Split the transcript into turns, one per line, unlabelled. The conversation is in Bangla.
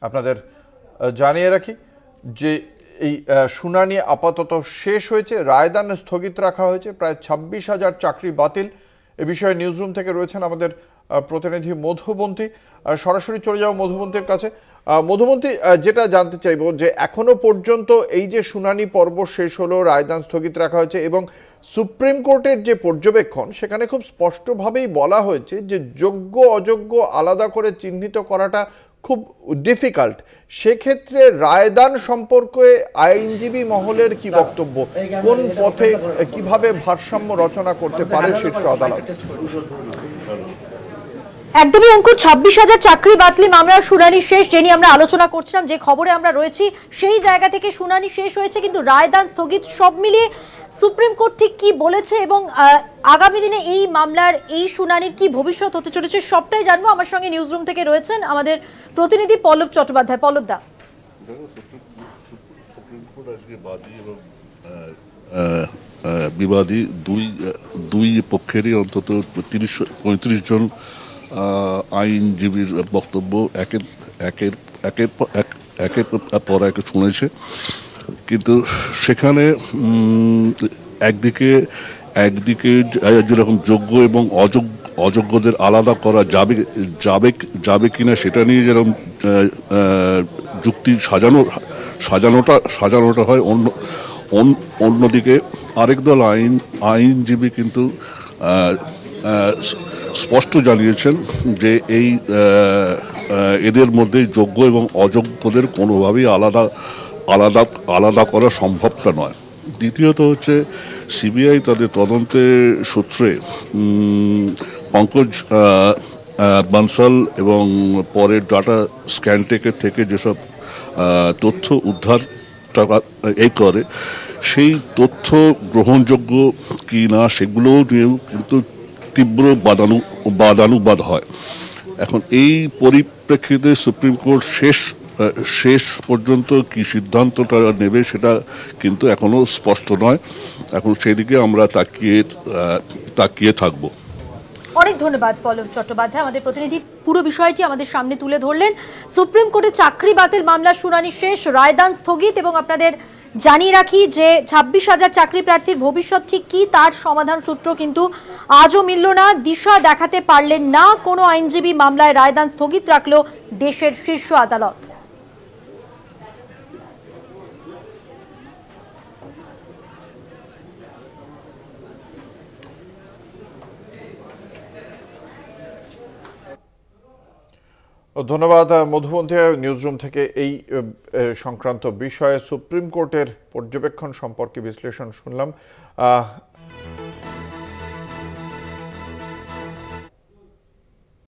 আপনাদের জানিয়ে রাখি যে এই শুনানি আপাতত শেষ হয়েছে, রায়দান স্থগিত রাখা হয়েছে, প্রায় 26,000 চাকরি বাতিল। এ বিষয়ে নিউজরুম থেকে রয়েছেন আমাদের প্রতিনিধি মধুবন্তী। সরাসরি চলে যাও মধুবন্তীর কাছে। মধুবন্তী, যেটা জানতে চাইব যে এখনো পর্যন্ত এই যে শুনানি পর্ব শেষ হলো, রায়দান স্থগিত রাখা হয়েছে এবং সুপ্রিম কোর্টের যে পর্যবেক্ষণ সেখানে খুব স্পষ্টভাবেই বলা হয়েছে যে যোগ্য অযোগ্য আলাদা করে চিহ্নিত করাটা খুব ডিফিকাল্ট। সেক্ষেত্রে রায়দান সম্পর্কে আইনজীবী মহলের কি বক্তব্য, কোন পথে কিভাবে ভারসাম্য রচনা করতে পারে শীর্ষ আদালত?
একদমই অঙ্কুর, 26,000 চাকরি বাতিল মামলার শুনানি শেষ, যে নিয়ে আমরা আলোচনা করছিলাম, যে খবরে আমরা রয়েছি সেই জায়গা থেকে শুনানি শেষ হয়েছে, কিন্তু রায়দান স্থগিত। সব মিলিয়ে সুপ্রিম কোর্ট ঠিক কি বলেছে এবং আগামী দিনে এই মামলার এই শুনানির কি ভবিষ্যৎ হতে চলেছে সবটাই জানবো। আমার সঙ্গে নিউজরুম থেকে রয়েছেন আমাদের প্রতিনিধি পল্লব চট্টোপাধ্যায়। পল্লব দা,
সুপ্রিম কোর্ট আজকে বাদী এবং বিবাদী দুই পক্ষেরই অন্তত 35 জন আইনজীবীর বক্তব্য একের পর এক শুনেছে। কিন্তু সেখানে একদিকে যেরকম যোগ্য এবং অযোগ্যদের আলাদা করা যাবে কিনা সেটা নিয়ে যেরকম যুক্তি সাজানোটা হয়, অন্যদিকে আরেক দল আইনজীবী কিন্তু স্পষ্ট জানিয়েছেন যে এদের মধ্যে যোগ্য এবং অযোগ্যদের কোনোভাবেই আলাদা করা সম্ভবটা নয়। দ্বিতীয়ত হচ্ছে সিবিআই তাদের তদন্তের সূত্রে পঙ্কজ বানসাল এবং পরের ডাটা স্ক্যানটেকের থেকে যেসব তথ্য উদ্ধার করে সেই তথ্য গ্রহণযোগ্য কি না সেগুলোও নিয়েও কিন্তু তীব্র বাদানুবাদ হয়। এখন এই পরিপ্রেক্ষিতে সুপ্রিম কোর্ট শেষ পর্যন্ত কি সিদ্ধান্তটা নেবে সেটা কিন্তু এখনো স্পষ্ট নয়। এখন সেদিকে আমরা তাকিয়ে থাকব।
অনেক ধন্যবাদ পল্লব চট্টোপাধ্যায়, আমাদের প্রতিনিধি পুরো বিষয়টি আমাদের সামনে তুলে ধরলেন। সুপ্রিম কোর্টে চাকরি বাতিল মামলার শুনানি শেষ, রায়দান স্থগিত এবং আপনাদের জানিয়ে রাখি যে 26,000 চাকরি প্রার্থীর ভবিষ্যৎ ঠিক কি তার সমাধান সূত্র কিন্তু আজও মিলল না, দিশা দেখাতে পারলেন না কোনো আইনজীবী। মামলায় রায়দান স্থগিত রাখল দেশের শীর্ষ আদালত।
ধন্যবাদ মধুবন্তী। নিউজরুম থেকে এই সংক্রান্ত বিষয়ে সুপ্রিম কোর্টের পর্যবেক্ষণ সম্পর্কে বিশ্লেষণ শুনলাম।